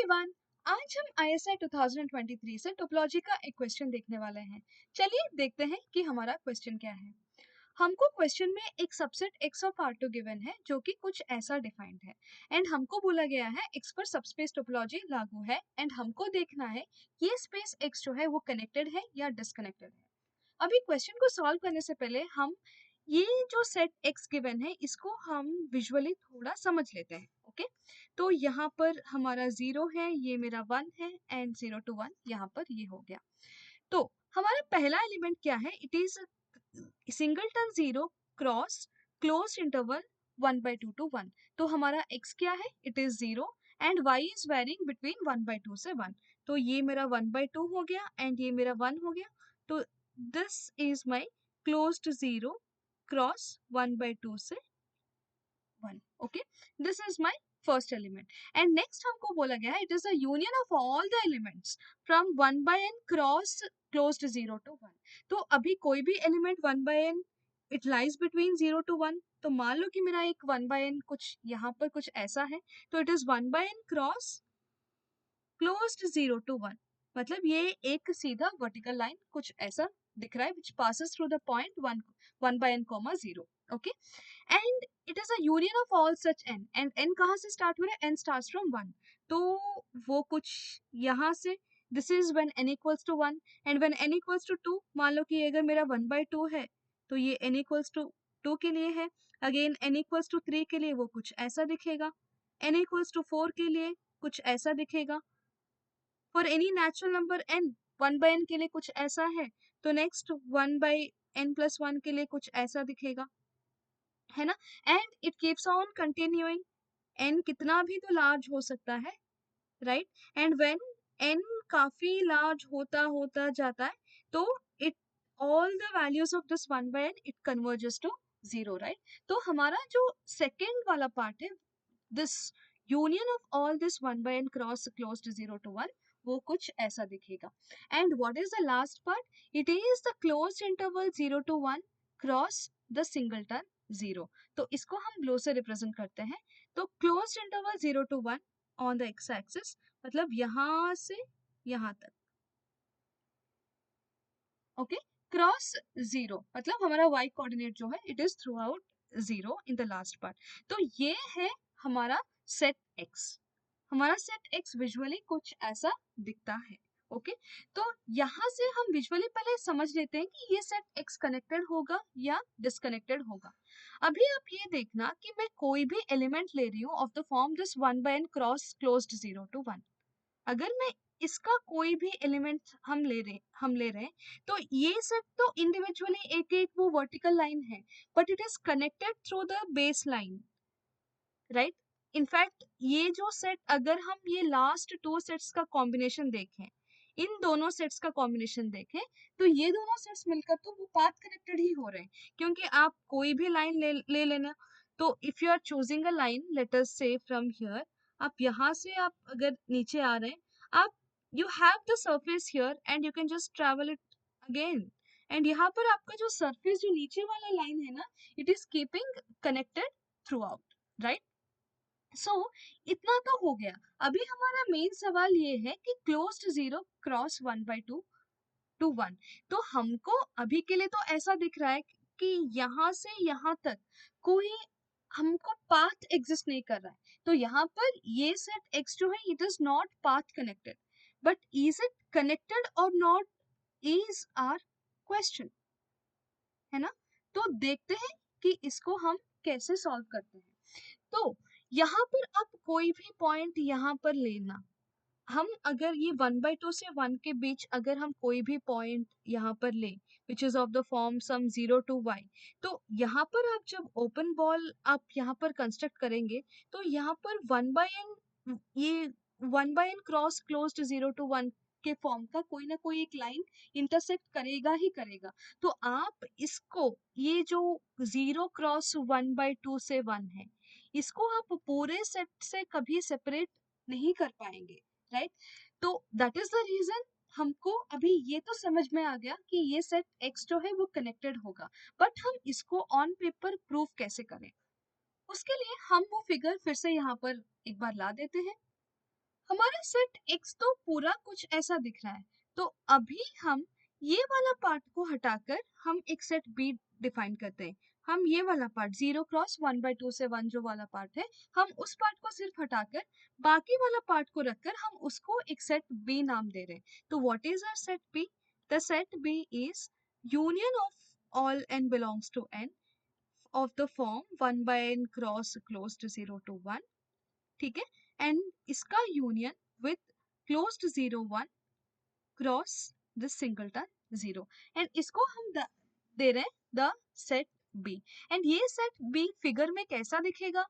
Everyone, आज हम ISI 2023 से टोपोलॉजी का एक क्वेश्चन देखने वाले हैं। चलिए देखते हैं कि हमारा क्वेश्चन क्या है। हमको क्वेश्चन में एक subset X of R2 given है जो कि कुछ ऐसा डिफाइंड है एंड हमको बोला गया है X पर सबस्पेस टोपोलॉजी लागू है एंड हमको देखना है कि ये स्पेस X जो है वो कनेक्टेड है या डिसकनेक्टेड है। अभी क्वेश्चन को सॉल्व करने से पहले हम ये जो सेट X गिवन है इसको हम विजुअली थोड़ा समझ लेते हैं। ओके, तो यहाँ पर हमारा 0 है, ये मेरा 1 है एंड 0 to 1 यहाँ पर ये हो गया। तो हमारा पहला एलिमेंट क्या है? It is singleton 0 cross close interval 1/2 to 1। तो हमारा x क्या है? It is 0 and y is varying between 1/2 से 1। तो ये मेरा 1/2 हो गया एंड ये मेरा 1 हो गया। तो this is my closed 0 cross 1/2 से 1। Okay, this is my first element and next हमको बोला गया है it is a union of all the elements from 1/n cross closed 0 to 1। तो अभी कोई भी element 1/n it lies between 0 to 1। तो मान लो कि मेरा एक 1/n कुछ यहाँ पर कुछ ऐसा है, तो it is 1/n cross closed 0 to 1। मतलब ये एक सीधा वर्टिकल लाइन कुछ ऐसा दिख रहा है which passes through the point 1/n, 0। Okay, and it is a union of all such n and n कहाँ से स्टार्ट हो रहा है? n starts from 1। तो वो कुछ यहाँ से this is when n equals to 1 and when n equals to 2, मान लो कि अगर मेरा 1/2 है तो ये n equals to 2 के लिए है। अगेन n equals to 3 के लिए वो कुछ ऐसा दिखेगा, n equals to 4 के लिए कुछ ऐसा दिखेगा। For any natural number n 1/n के लिए कुछ ऐसा है, तो नेक्स्ट 1/n+1 के लिए कुछ ऐसा दिखेगा, है ना। And it keeps on continuing, n कितना भी तो लार्ज हो सकता है, राइट। एंड व्हेन n काफी लार्ज होता होता जाता है तो it all the values of this 1/n it converges to 0, right. तो हमारा जो सेकेंड वाला पार्ट है, this union of all this 1/n cross closed 0 to 1, वो कुछ ऐसा दिखेगा। And what is the last part? It is the closed interval 0 to 1 cross the singleton 0। तो इसको हम ग्लो से रिप्रेजेंट करते हैं। तो closed interval 0 to 1 on the x axis, मतलब यहाँ से यहाँ तक। ओके, क्रॉस 0 मतलब हमारा y कोऑर्डिनेट जो है it is through out 0 in the last part. तो ये है हमारा सेट x। हमारा सेट x विजुअली कुछ ऐसा दिखता है। ओके, तो यहाँ से हम विजुअली पहले समझ लेते हैं कि ये सेट x कनेक्टेड होगा या डिसकनेक्टेड होगा। अभी आप ये देखना कि मैं कोई भी एलिमेंट ले रही हूँ of the form this 1/n cross closed 0 to 1। अगर मैं इसका कोई भी एलिमेंट हम ले रहे हैं तो ये सेट तो इंडिविजुअली एक एक वो वर्टिकल लाइन है, but it is connected through the base line, right. In fact ये जो सेट, अगर हम ये लास्ट 2 सेट्स का कॉम्बिनेशन देखें, इन दोनों सेट्स का कॉम्बिनेशन देखें, तो ये दोनों सेट्स मिलकर तो वो पाथ कनेक्टेड ही हो रहे हैं। क्योंकि आप कोई भी लाइन ले लेना, तो if you are choosing a line, let us say from here, आप यहाँ से आप अगर नीचे आ रहे हैं, आप you have the surface here and you can just travel it again. And यहाँ पर आपका जो सरफेस जो नीचे वाला लाइन है ना, it is keeping connected throughout, right. So इतना तो हो गया। अभी हमारा मेन सवाल ये है कि क्लोज्ड 0 क्रॉस 1/2 to 1। तो हमको अभी के लिए तो ऐसा दिख रहा है कि यहाँ से यहाँ तक कोई हमको पाथ एग्जिस्ट नहीं कर रहा है। तो यहाँ पर ये सेट x जो है it is not path connected, but is it connected और नॉट इज आर क्वेश्चन, है ना। तो देखते हैं कि इसको हम कैसे सॉल्व करते हैं। तो यहाँ पर आप कोई भी पॉइंट यहाँ पर लेना, हम अगर ये 1/2 से 1 के बीच अगर हम कोई भी पॉइंट यहाँ पर लें which is of the form some 0 to y, तो यहाँ पर आप जब ओपन बॉल आप यहाँ पर कंस्ट्रक्ट करेंगे, तो यहाँ पर 1/n, ये 1/n क्रॉस क्लोज्ड 0 to 1 के फॉर्म का कोई ना कोई एक लाइन इंटरसेक्ट करेगा ही करेगा। तो आप इसको, ये जो 0 क्रॉस 1/2 से 1 है, इसको आप पूरे सेट से कभी सेपरेट नहीं कर पाएंगे, राइट। तो दैट इज द रीजन हमको अभी ये तो समझ में आ गया कि ये सेट x जो है वो कनेक्टेड होगा, बट हम इसको ऑन पेपर प्रूव कैसे करें? उसके लिए हम वो फिगर फिर से यहाँ पर एक बार ला देते हैं। हमारा सेट x तो पूरा कुछ ऐसा दिख रहा है, तो अभी हम ये वाला पार्ट को हटाकर हम एक सेट b डिफाइन करते हैं। हम ये वाला पार्ट 0 क्रॉस 1/2 से 1 जो वाला पार्ट है, हम उस पार्ट को सिर्फ हटाकर बाकी वाला पार्ट को रखकर हम उसको एक सेट b नाम दे रहे हैं। तो what is our set b? The set b is union of all n belongs to n of the form 1/n cross closed 0 to 1, ठीक है, एंड इसका union with closed 0 1 cross this singleton 0, and इसको हम दे रहे हैं the set B. And ये set B figure में कैसा दिखेगा?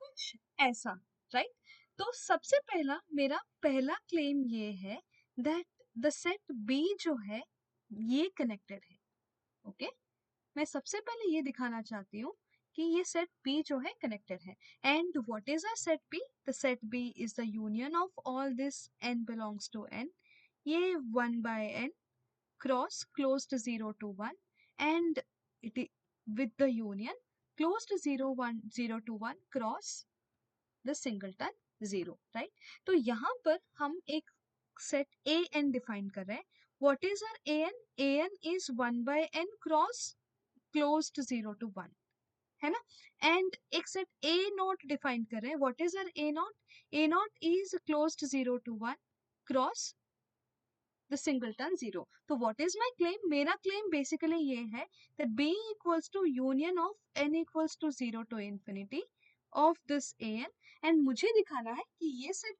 कुछ ऐसा, राइट? तो सबसे पहला मेरा पहला क्लेम ये है दैट द सेट बी जो है ये कनेक्टेड है। ओके, मैं सबसे पहले ये दिखाना चाहती हूँ कि ये सेट P जो है कनेक्टेड है। And what is a set P? The set B is the union of all this n belongs to n, ये 1/n cross closed 0 to 1 and it with the union closed 0 to 1 cross the singleton 0, right? तो यहाँ पर हम एक set an define कर रहे हैं। What is our an? an is 1/n cross closed 0 to 1, है ना? एंड एक सेट ए नॉट डिफाइन कर रहे हैं। What is our A naught? A naught is closed 0 to 1 cross the singleton 0। तो व्हाट इज माय क्लेम? मेरा claim basically ये है that b equals to union of n equals to 0 to infinity of this a n, and मुझे दिखाना है कि ये set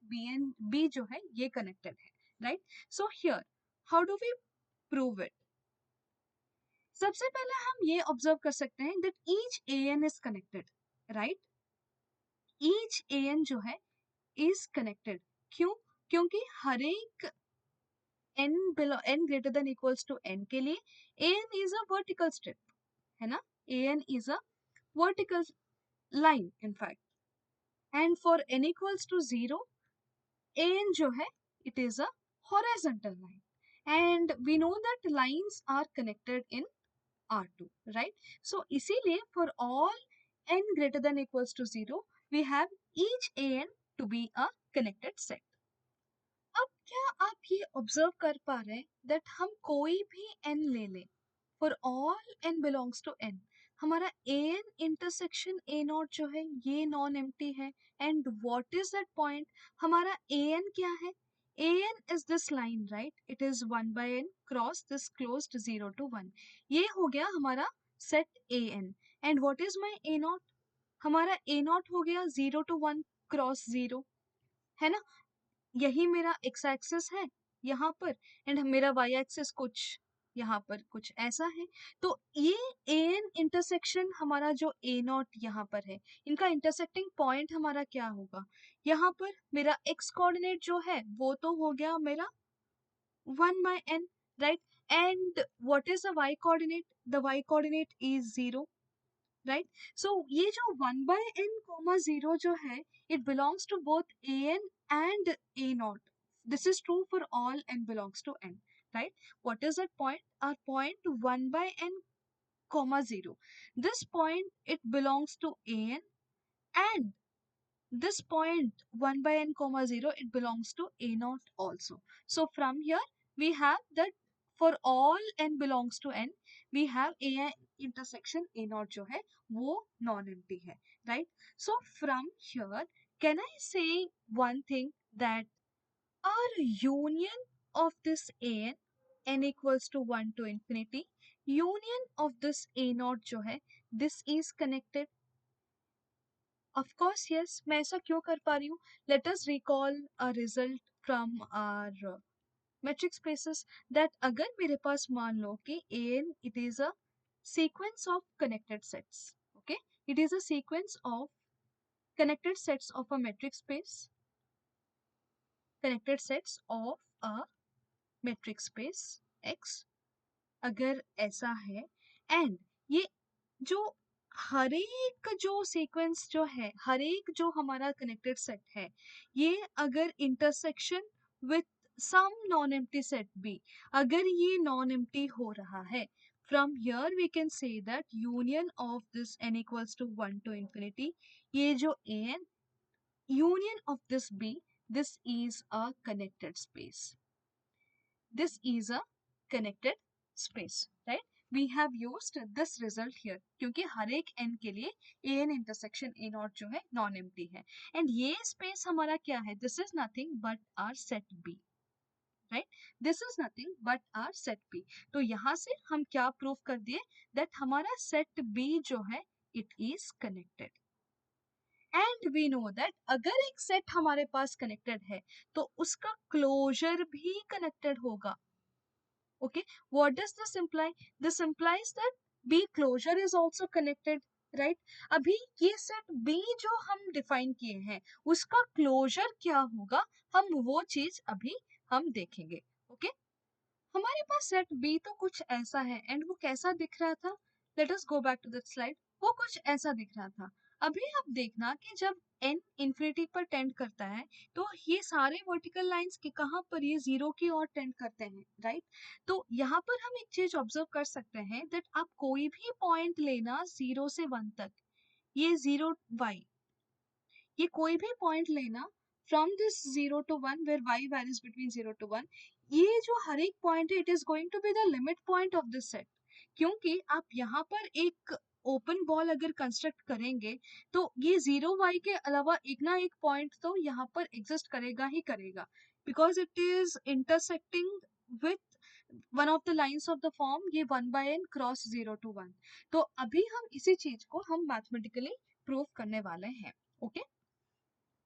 b जो है ये कनेक्टेड है, right? So here how do we prove it? सबसे पहले हम ये ऑब्जर्व कर सकते हैं that each an is connected, right? Each an जो है इज कनेक्टेड। क्यों? क्योंकि हर एक n greater than equals to n के लिए an is a vertical strip, है ना? an is a vertical line in fact, and for n equals to 0 an जो है it is a horizontal line, and we know that lines are connected in R2, right? So इसीलिए for all n greater than equals to 0, we have each an to be a connected set. अब क्या आप ये observe कर पा रहे हैं that हम कोई भी n ले लें, for all n belongs to n, हमारा an इंटरसेक्शन a नॉट जो है ये नॉन एम्प्टी है। And what is that point? हमारा an क्या है? an is this line, right? It is 1/n cross this closed 0 to 1, ये हो गया हमारा set an। And what is my a not? हमारा a नॉट हो गया 0 to 1 क्रॉस 0, है ना? यही मेरा x एक्सिस है यहाँ पर, एंड मेरा y एक्सिस कुछ यहाँ पर कुछ ऐसा है। तो ये an इंटरसेक्शन हमारा जो a नॉट यहाँ पर है, इनका इंटरसेक्टिंग पॉइंट हमारा क्या होगा? यहाँ पर मेरा x कोऑर्डिनेट जो है वो तो हो गया मेरा 1/n, right? And what is the y coordinate? The y coordinate is 0, right? So ये जो 1/n, 0 जो है it belongs to both an and a naught. This is true for all n belongs to n, right? What is that point? Our point 1/n, 0. This point it belongs to an, and this point 1/n, 0 it belongs to a naught also. So from here we have that for all n belongs to n, we have a intersection a naught जो है वो non empty है, right? So from here can I say one thing that our union of this an, n equals to 1 to infinity, union of this a naught जो है this is connected. Of course, yes. मैं ऐसा क्यों कर पा रही हूँ? Let us recall a result from our metric spaces that अगर मेरे पास मान लो कि an it is a sequence of connected sets, okay? It is a sequence of connected sets of a metric space, connected sets of a metric space X, अगर ऐसा है, and ये जो हर एक जो सीक्वेंस जो है, हर एक जो हमारा कनेक्टेड सेट है, ये अगर intersection with some non empty set B, अगर ये नॉन एम्प्टी हो रहा है, from here we can say that union of this n equals to 1 to infinity, ये जो an, union of this b, this is a connected space. This is a connected space, right? We have used this result here क्योंकि हर एक n के लिए an intersection a naught जो है non empty है, एंड ये स्पेस हमारा क्या है? This is nothing but our set B, right? This is nothing but our set B. तो यहाँ से हम क्या प्रूव कर दिए? दैट हमारा सेट बी जो है it is connected. And we know that अगर एक सेट हमारे पास कनेक्टेड है तो उसका क्लोजर भी कनेक्टेड होगा. Okay, what does this imply? This implies that B closure is also connected, right? अभी ये सेट B जो हम डिफाइन किए हैं उसका क्लोजर क्या होगा, हम वो चीज अभी हम देखेंगे. Okay okay? हमारे पास सेट B तो कुछ ऐसा है, एंड वो कैसा दिख रहा था? Let us go back to that slide. वो कुछ ऐसा दिख रहा था. अभी आप देखना कि जब n इंफिनिटी पर टेंड करता है तो ये सारे वर्टिकल लाइंस के कहाँ पर ये जीरो की ओर टेंड करते हैं, राइट? तो यहाँ पर हम एक चीज ऑब्जर्व कर सकते हैं दैट आप कोई भी पॉइंट लेना 0 से 1 तक, ये 0 y, ये कोई भी पॉइंट लेना from this 0 to 1 where y varies between 0 to 1, ये जो हर एक पॉइंट है it is going to be the limit point of this set. क्योंकि आप यहाँ पर एक ओपन बॉल अगर कंस्ट्रक्ट करेंगे तो ये 0 y के अलावा एक ना एक पॉइंट तो यहाँ पर एग्जिस्ट करेगा ही करेगा, because it is intersecting with one of the lines of the form ये 1/n क्रॉस 0 to 1. तो अभी हम इसी चीज को हम मैथमेटिकली प्रूव करने वाले हैं. ओके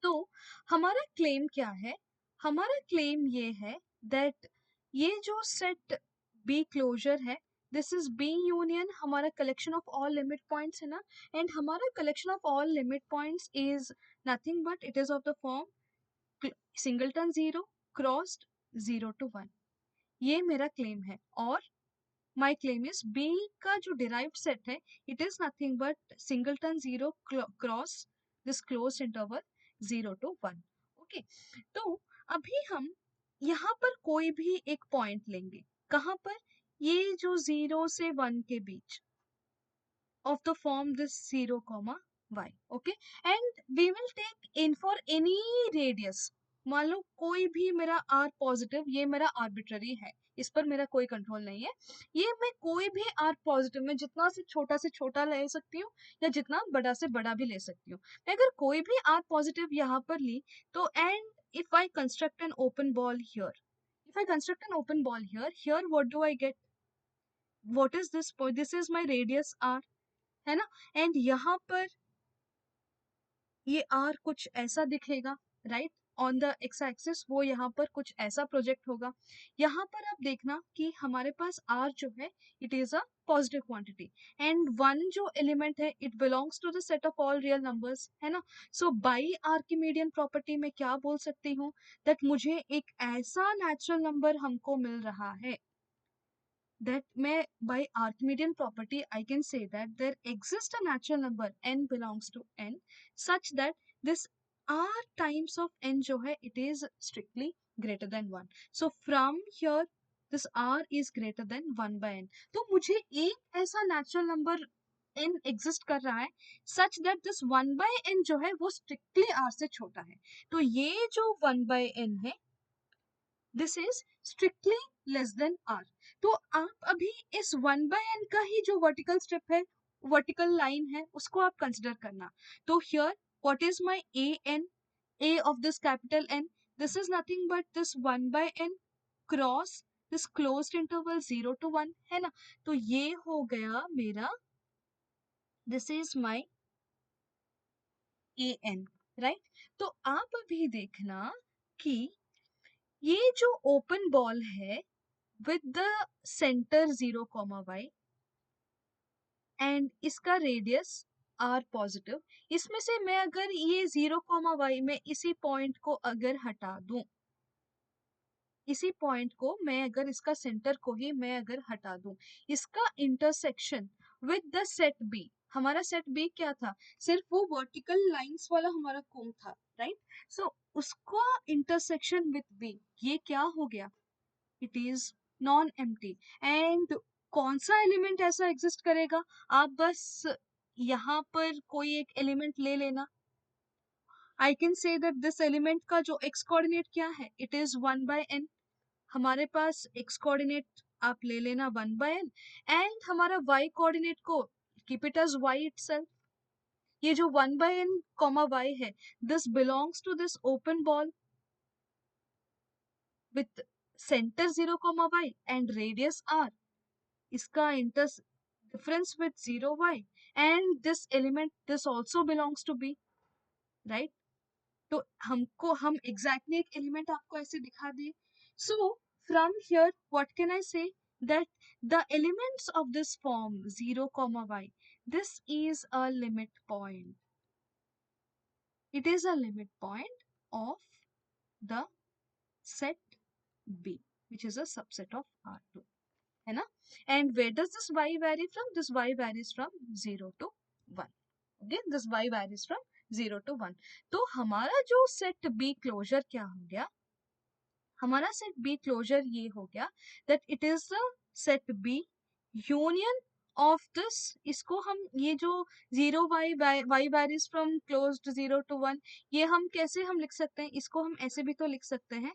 तो हमारा क्लेम क्या है? हमारा क्लेम ये है दैट ये जो सेट बी क्लोजर है दिस इज बी यूनियन हमारा collection of all limit points है ना, एंड हमारा collection of all limit points is nothing but it is of the form singleton 0 crossed 0 to 1. ये मेरा क्लेम है. और माई क्लेम इज बी का जो डिराइव्ड सेट है it is nothing but singleton 0 cross this closed interval 0 to 1. Okay तो अभी हम यहाँ पर कोई भी एक पॉइंट लेंगे. कहाँ पर? ये जो 0 से 1 के बीच of the form this 0 comma y. Okay, and we will take in for any radius. मान लो कोई भी मेरा r पॉजिटिव, ये मेरा आर्बिट्ररी है, इस पर मेरा कोई कंट्रोल नहीं है. ये मैं कोई भी r पॉजिटिव में जितना से छोटा ले सकती हूँ या जितना बड़ा से बड़ा भी ले सकती हूँ. मैं अगर कोई भी r पॉजिटिव यहाँ पर ली तो and if I construct an open ball here, if I construct an open ball here what do I get? What is this point? This is my radius r, है ना, एंड यहाँ पर ये are कुछ ऐसा दिखेगा, right? On the x axis वो यहाँ पर कुछ ऐसा प्रोजेक्ट होगा. यहाँ पर आप देखना कि हमारे पास आर जो है it is a positive quantity, and one जो एलिमेंट है it belongs to the set of all real numbers, है ना. सो बाई आर्किमीडियन प्रॉपर्टी में क्या बोल सकती हूँ? दैट मुझे एक ऐसा नेचुरल नंबर हमको मिल रहा है that by Archimedean property I can say that there exists a natural number n belongs to n such that this r times of n जो है it is strictly greater than 1. So from here this r is greater than 1/n. तो मुझे एक ऐसा natural number n exist कर रहा है such that this 1/n जो है वो strictly r से छोटा है. तो ये जो 1/n है this is strictly less than R. तो आप अभी इस 1/n का ही जो वर्टिकल स्ट्रिप है, वर्टिकल लाइन है, उसको आप कंसिडर करना. तो here what is my A N, A of this capital N, this is nothing but this 1/n cross this closed interval 0 to 1, है ना. तो ये हो गया मेरा, this is my A N, right. तो आप अभी देखना कि ये जो ओपन बॉल है with the center 0 comma y and इसका रेडियस r पॉजिटिव, इसमें से मैं अगर ये 0 comma y में इसी पॉइंट को अगर हटा दूं, इसी पॉइंट को मैं अगर इसका सेंटर को ही मैं अगर हटा दूं, इसका intersection with the set B, हमारा सेट बी क्या था? सिर्फ वो वर्टिकल लाइंस वाला हमारा कोन था, राइट? सो उसका इंटरसेक्शन विद बी ये क्या हो गया? It is non empty. And कौन सा एलिमेंट ऐसा एग्जिस्ट करेगा? आप बस यहाँ पर कोई एक एलिमेंट ले लेना, I can say that this element का जो x कोऑर्डिनेट क्या है, इट इज 1/n। हमारे पास x कोऑर्डिनेट आप ले लेना 1/n, एंड हमारा y कोऑर्डिनेट को keep it as y itself. ये जो 1/n कॉमा y है, this belongs to this open ball with centre 0, y and radius r। इसका inter difference with 0, y, and this element this also belongs to b, right? तो हम exactly एक element आपको ऐसे दिखा दे। So from here what can I say, that the elements of this form 0, y, this is a limit point. It is a limit point of the set B, which is a subset of R2, है ना? And where does this y vary from? This y varies from 0 to 1. Okay, this y varies from 0 to 1. तो हमारा जो set B closure क्या हो गया? हमारा set B closure ये हो गया that it is the set B union of this, इसको हम ये जो 0, y varies from closed 0 to 1, ये हम कैसे हम लिख सकते हैं? इसको हम ऐसे भी तो लिख सकते हैं,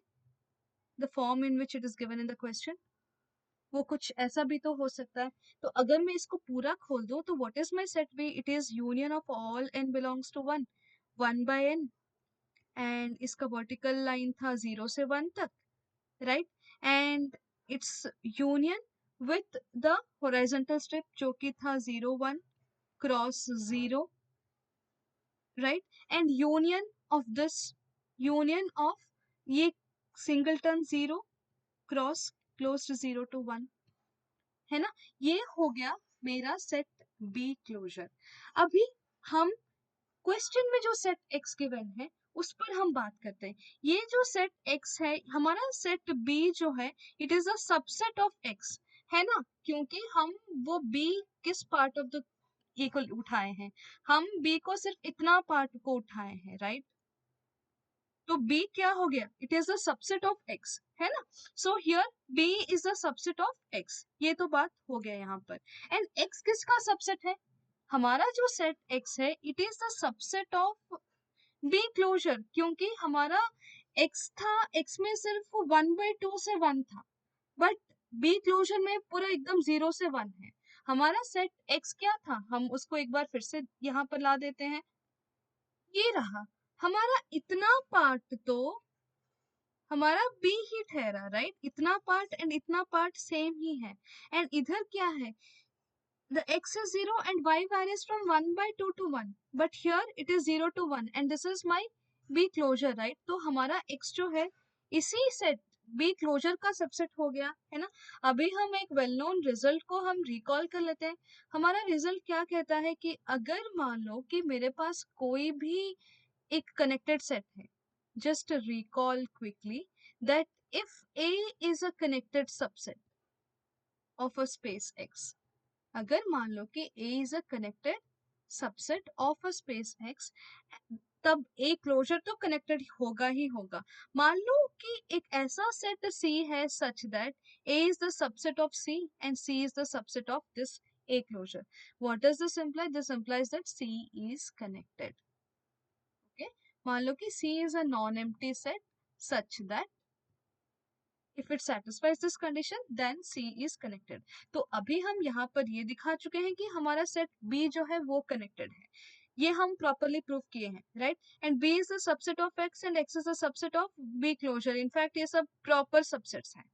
the form in which it is given in the question, वो कुछ ऐसा भी तो हो सकता है। तो अगर मैं इसको पूरा खोल दूं तो what is my set B, it is union of all n belongs to 1, 1/n, and इसका वर्टिकल लाइन था 0 से 1 तक, right? And it's union with the horizontal strip जो कि था 0, 1 cross 0, right? And union of this, union of ये singleton 0 cross close to 0 to 1, है ना? ये हो गया मेरा सेट बी क्लोजर। अभी हम क्वेश्चन में जो सेट एक्स गिवन है उस पर हम बात करते हैं। ये जो सेट एक्स है, हमारा सेट बी जो है, it is a subset of x, है ना? क्योंकि हम वो बी किस पार्ट ऑफ द ए को उठाए हैं, हम बी को सिर्फ इतना पार्ट को उठाए हैं, राइट? तो b क्या हो गया, it is the subset of x, है ना? So here b is the subset of x, ये तो बात हो गया यहाँ पर। एंड x किसका सबसेट है? हमारा जो सेट x है, it is the subset of b closure, क्योंकि हमारा x था, x में सिर्फ 1/2 से 1 था, बट b क्लोजर में पूरा एकदम 0 से 1 है। हमारा सेट x क्या था, हम उसको एक बार फिर से यहाँ पर ला देते हैं। ये रहा हमारा इतना पार्ट, तो हमारा बी ही ठहरा, राइट? इतना पार्ट एंड इतना पार्ट सेम ही है। एंड इधर क्या है, the x is 0 and y varies from 1/2 to 1, but here it is 0 to 1 and this is my b closure, right? तो हमारा x जो है इसी सेट b क्लोजर का सबसेट हो गया, है ना? अभी हम एक वेल नोन रिजल्ट को हम रिकॉल कर लेते हैं। हमारा रिजल्ट क्या कहता है कि अगर मान लो कि मेरे पास कोई भी एक connected set है, just recall quickly that if A is a connected subset of a space X, अगर मान लो कि A is a connected subset of a space X, तब A क्लोजर तो कनेक्टेड होगा ही होगा। मान लो कि एक ऐसा सेट C है such that A is the subset of C and C is the subset of this A closure. What does this imply? This implies that C is connected. Okay, मान लो कि C is a non-empty set such that if it satisfies this condition then C is connected. तो अभी हम यहाँ पर ये दिखा चुके हैं कि हमारा सेट B जो है वो connected है, ये हम properly prove किए हैं, right? And B is the subset of X and X is the subset of B closure. In fact ये सब proper subsets हैं,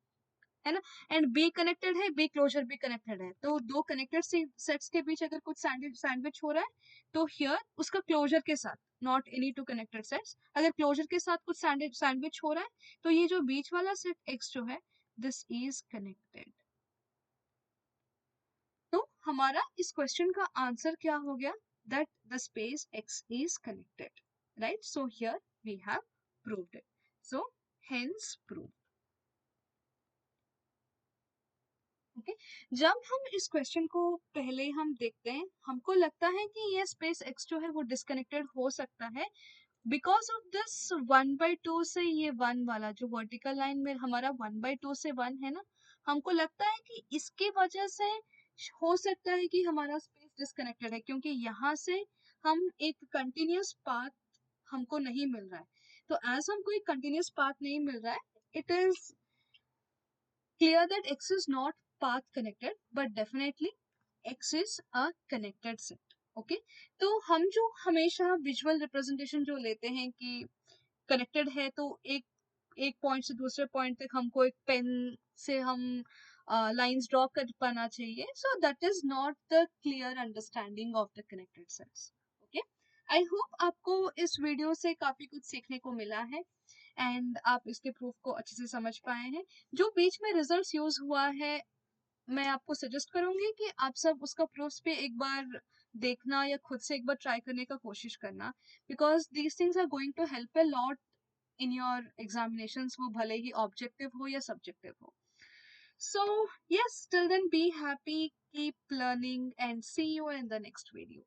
है ना? एंड बी कनेक्टेड है, बी क्लोजर भी कनेक्टेड है, तो दो कनेक्टेड सेट्स के बीच अगर कुछ सैंडविच हो रहा है तो हियर उसका क्लोजर के साथ, not any two connected sets, अगर क्लोजर के साथ कुछ सैंडविच हो रहा है तो ये जो बीच वाला सेट एक्स जो है, दिस इज कनेक्टेड। तो हमारा इस क्वेश्चन का आंसर क्या हो गया, that the space X is connected, right? So here we have proved it, so hence prove. Okay, जब हम इस क्वेश्चन को पहले हम देखते हैं, हमको लगता है कि ये स्पेस x जो है वो डिस्कनेक्टेड हो सकता है बिकॉज ऑफ दिस 1/2 से ये 1 वाला जो वर्टिकल लाइन में हमारा 1/2 से 1 है ना, हमको लगता है कि इसकी वजह से हो सकता है कि हमारा स्पेस डिस्कनेक्टेड है, क्योंकि यहाँ से हम एक कंटिन्यूस पाथ हमको नहीं मिल रहा है, तो एज हमको एक कंटिन्यूस पाथ नहीं मिल रहा है, it is clear that x is not path connected but definitely x is a connected set. Okay, तो हम जो हमेशा विजुअल रिप्रेजेंटेशन जो लेते हैं कि कनेक्टेड है तो एक पॉइंट से दूसरे पॉइंट तक हमको एक पेन से हम लाइंस ड्रॉ कर पाना चाहिए, so that is not the clear understanding of the connected sets. Okay, I hope आपको इस वीडियो से काफी कुछ सीखने को मिला है एंड आप इसके प्रूफ को अच्छे से समझ पाए हैं. जो बीच में रिजल्ट्स यूज हुआ है, मैं आपको सजेस्ट करूंगी कि आप सब उसका प्रूफ्स पे एक बार देखना या खुद से एक बार ट्राई करने का कोशिश करना, because these things are going to help a lot in your examinations, वो भले ही ऑब्जेक्टिव हो या सब्जेक्टिव हो. So yes, till then be happy, keep learning and see you in the next video.